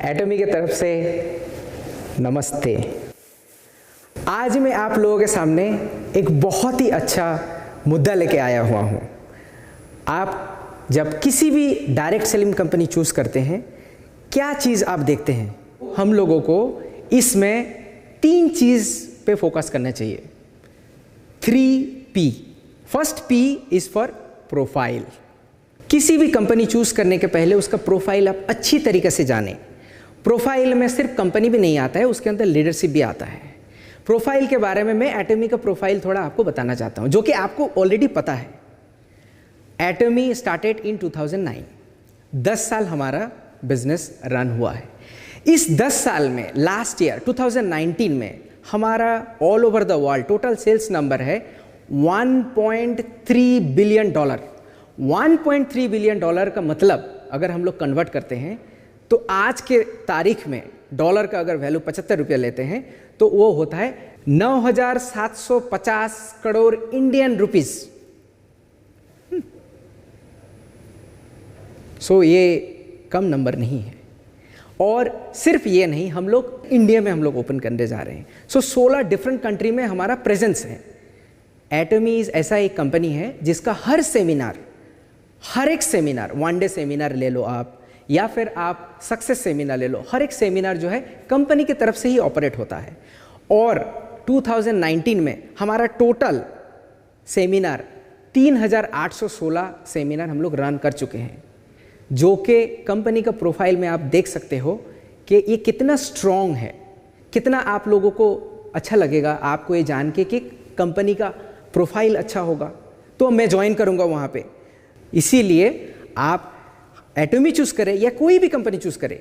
एटॉमी की तरफ से नमस्ते। आज मैं आप लोगों के सामने एक बहुत ही अच्छा मुद्दा लेके आया हुआ हूँ। आप जब किसी भी डायरेक्ट सेलिंग कंपनी चूज़ करते हैं, क्या चीज़ आप देखते हैं? हम लोगों को इसमें 3 चीज़ पे फोकस करना चाहिए। 3P। First P is for profile. किसी भी कंपनी चूज़ करने के पहले उसका प्रोफाइल आप अच्छी तरीके से जानें। प्रोफाइल में सिर्फ कंपनी भी नहीं आता है, उसके अंदर लीडरशिप भी आता है। प्रोफाइल के बारे में मैं एटॉमी का प्रोफाइल थोड़ा आपको बताना चाहता हूँ, जो कि आपको ऑलरेडी पता है। एटॉमी स्टार्टेड इन 2009। 10 साल हमारा बिजनेस रन हुआ है। इस 10 साल में लास्ट ईयर 2019 में हमारा all over the world total sales number है $1.3 बिलियन। $1.3 बिलियन का मतलब अगर हम लोग कन्वर्ट करते हैं तो आज के तारीख में डॉलर का अगर वैल्यू 75 रुपये लेते हैं तो वो होता है 9,750 करोड़ इंडियन रुपीस। सो ये कम नंबर नहीं है। और सिर्फ ये नहीं, हम लोग इंडिया में हम लोग ओपन करने जा रहे हैं। 16 डिफरेंट कंट्री में हमारा प्रेजेंस है। एटॉमी ऐसा एक कंपनी है जिसका हर एक सेमिनार, 1 डे सेमिनार ले लो आप, या फिर आप सक्सेस सेमिनार ले लो, हर एक सेमिनार जो है कंपनी की तरफ से ही ऑपरेट होता है। और 2019 में हमारा टोटल सेमिनार 3,816 सेमिनार हम लोग रन कर चुके हैं, जो कि कंपनी का प्रोफाइल में आप देख सकते हो कि ये कितना स्ट्रॉन्ग है। कितना आप लोगों को अच्छा लगेगा आपको ये जान के कि कंपनी का प्रोफाइल अच्छा होगा तो मैं ज्वाइन करूंगा वहाँ पे। इसीलिए आप एटॉमी चूज़ करें या कोई भी कंपनी चूज़ करें,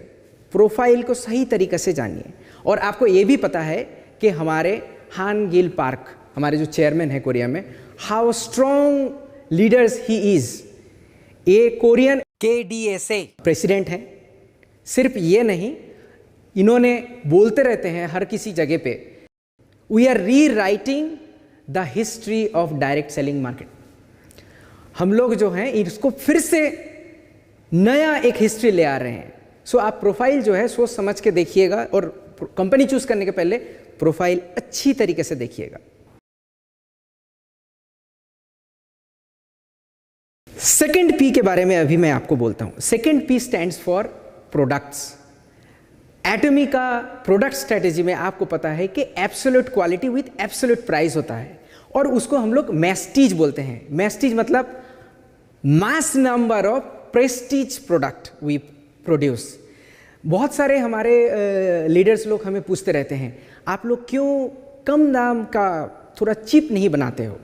प्रोफाइल को सही तरीके से जानिए। और आपको ये भी पता है कि हमारे हान गिल पार्क, हमारे जो चेयरमैन हैं कोरिया में, how strong leaders he is. ये कोरियन KDSA प्रेसिडेंट हैं। सिर्फ ये नहीं, इन्होंने बोलते रहते हैं हर किसी जगह पे, वी आर री writing the history of direct selling market. हम लोग जो हैं इसको फिर से नया एक हिस्ट्री ले आ रहे हैं। सो आप प्रोफाइल जो है सोच समझ के देखिएगा, और कंपनी चूज करने के पहले प्रोफाइल अच्छी तरीके से देखिएगा। सेकंड P के बारे में अभी मैं आपको बोलता हूं। Second P stands for products. एटॉमी का प्रोडक्ट स्ट्रेटेजी में आपको पता है कि absolute quality with absolute price होता है, और उसको हम लोग मैस्टीज बोलते हैं। मैस्टीज मतलब mass number of prestige product we produce. बहुत सारे हमारे लीडर्स लोग हमें पूछते रहते हैं, आप लोग क्यों कम दाम का थोड़ा चीप नहीं बनाते हो?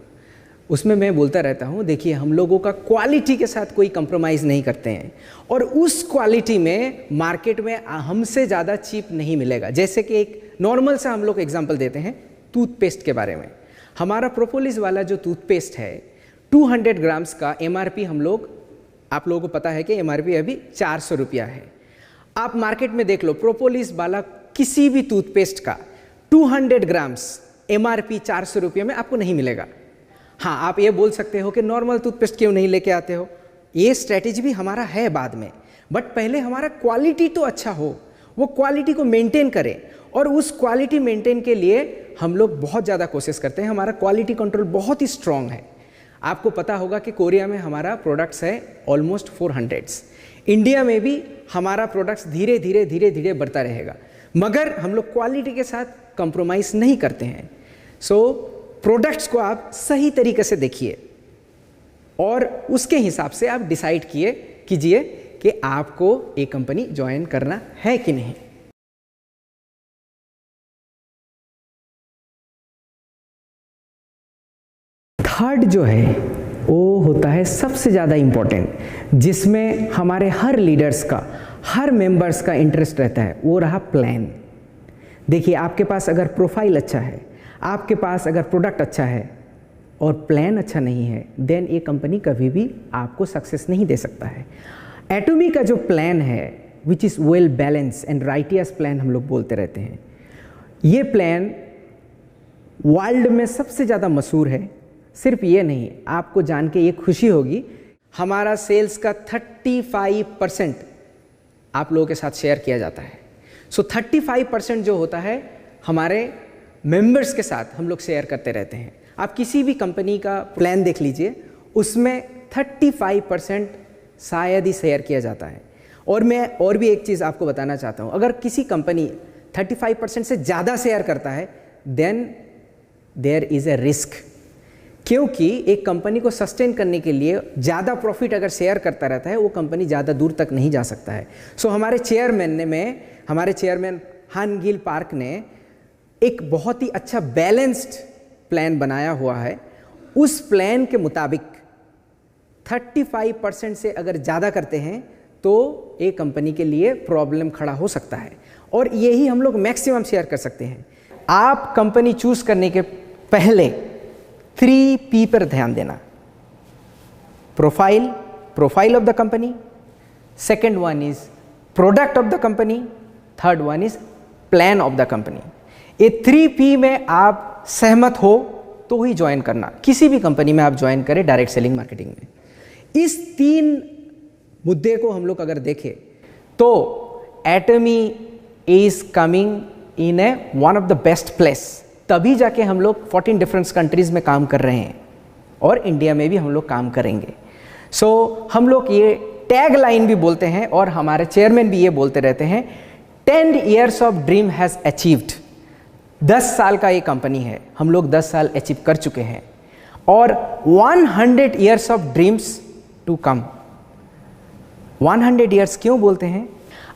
उसमें मैं बोलता रहता हूँ, देखिए हम लोगों का क्वालिटी के साथ कोई कंप्रोमाइज़ नहीं करते हैं, और उस क्वालिटी में मार्केट में हमसे ज़्यादा चीप नहीं मिलेगा। जैसे कि एक नॉर्मल सा हम लोग एग्जांपल देते हैं टूथपेस्ट के बारे में। हमारा प्रोपोलिस वाला जो टूथपेस्ट है 200 ग्राम्स का MRP आप लोगों को पता है कि MRP अभी 400 रुपया है। आप मार्केट में देख लो, प्रोपोलिस वाला किसी भी टूथपेस्ट का 200 ग्राम्स MRP 400 रुपये में आपको नहीं मिलेगा। हाँ, आप ये बोल सकते हो कि नॉर्मल टूथपेस्ट क्यों नहीं लेके आते हो? ये स्ट्रैटेजी भी हमारा है बाद में, बट पहले हमारा क्वालिटी तो अच्छा हो, वो क्वालिटी को मेंटेन करें। और उस क्वालिटी मेंटेन के लिए हम लोग बहुत ज़्यादा कोशिश करते हैं। हमारा क्वालिटी कंट्रोल बहुत ही स्ट्रांग है। आपको पता होगा कि कोरिया में हमारा प्रोडक्ट्स है ऑलमोस्ट 400। इंडिया में भी हमारा प्रोडक्ट्स धीरे धीरे बढ़ता रहेगा, मगर हम लोग क्वालिटी के साथ कंप्रोमाइज़ नहीं करते हैं। सो प्रोडक्ट्स को आप सही तरीके से देखिए और उसके हिसाब से आप डिसाइड कीजिए कि आपको एक कंपनी ज्वाइन करना है कि नहीं। थर्ड जो है वो होता है सबसे ज़्यादा इम्पोर्टेंट, जिसमें हमारे हर लीडर्स का, हर मेंबर्स का इंटरेस्ट रहता है, वो रहा प्लान। देखिए, आपके पास अगर प्रोफाइल अच्छा है, आपके पास अगर प्रोडक्ट अच्छा है और प्लान अच्छा नहीं है, देन ये कंपनी कभी भी आपको सक्सेस नहीं दे सकता है। एटॉमी का जो प्लान है, which is well balance and righteous plan हम लोग बोलते रहते हैं, ये प्लान वर्ल्ड में सबसे ज़्यादा मशहूर है। सिर्फ ये नहीं, आपको जान के ये खुशी होगी, हमारा सेल्स का 35% आप लोगों के साथ शेयर किया जाता है। सो 35% जो होता है हमारे मेंबर्स के साथ हम लोग शेयर करते रहते हैं। आप किसी भी कंपनी का प्लान देख लीजिए, उसमें 35% शायद ही शेयर किया जाता है। और मैं और भी एक चीज़ आपको बताना चाहता हूँ, अगर किसी कंपनी 35% से ज़्यादा शेयर करता है then there is a risk, क्योंकि एक कंपनी को सस्टेन करने के लिए ज़्यादा प्रॉफिट अगर शेयर करता रहता है वो कंपनी ज़्यादा दूर तक नहीं जा सकता है। सो हमारे चेयरमैन हान गिल पार्क ने एक बहुत ही अच्छा बैलेंस्ड प्लान बनाया हुआ है। उस प्लान के मुताबिक 35% से अगर ज़्यादा करते हैं तो एक कंपनी के लिए प्रॉब्लम खड़ा हो सकता है, और यही हम लोग मैक्सिमम शेयर कर सकते हैं। आप कंपनी चूज करने के पहले 3P पर ध्यान देना। Profile of the company, second one is product of the company, third one is plan of the company. ये 3P में आप सहमत हो तो ही ज्वाइन करना, किसी भी कंपनी में आप ज्वाइन करें डायरेक्ट सेलिंग मार्केटिंग में। इस 3 मुद्दे को हम लोग अगर देखें तो एटमी is coming in a one of the best place, तभी जाके हम लोग 14 डिफरेंट कंट्रीज में काम कर रहे हैं और इंडिया में भी हम लोग काम करेंगे। सो हम लोग ये टैग लाइन भी बोलते हैं और हमारे चेयरमैन भी ये बोलते रहते हैं, 10 years of dream has achieved. 10 साल का ये कंपनी है, हम लोग 10 साल अचीव कर चुके हैं, और 100 years of dreams to come. 100 years क्यों बोलते हैं?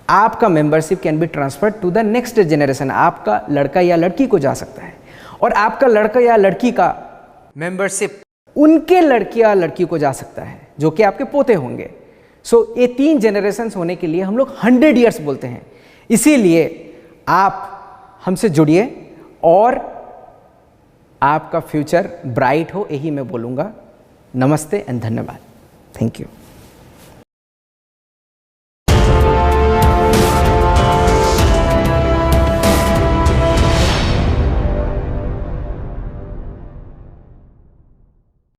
आपका membership can be transferred to the next generation. आपका लड़का या लड़की को जा सकता है, और आपका लड़का या लड़की का मेंबरशिप उनके लड़के या लड़की को जा सकता है, जो कि आपके पोते होंगे। सो ये 3 जनरेशन होने के लिए हम लोग 100 years बोलते हैं। इसीलिए आप हमसे जुड़िए और आपका फ्यूचर ब्राइट हो, यही मैं बोलूँगा। नमस्ते एंड धन्यवाद। Thank you.